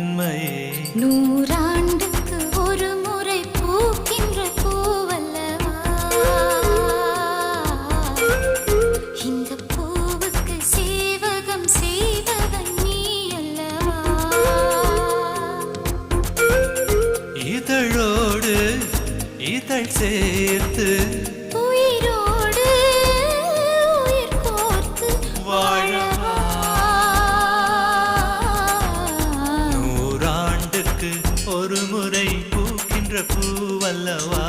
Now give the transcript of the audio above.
உண்மையே. நூறாண்டுக்கு ஒரு முறை பூக்கின்ற பூவல்லவா, இந்த பூவுக்கு சேவகம் செய்தவன் நீ அல்லவா. இதழோடு இதழ் சேர்த்து உயிரோடு உயிர் கோர்த்து வாழவா. நூறாண்டுக்கு ஒரு முறை பூக்கின்ற பூவல்லவா.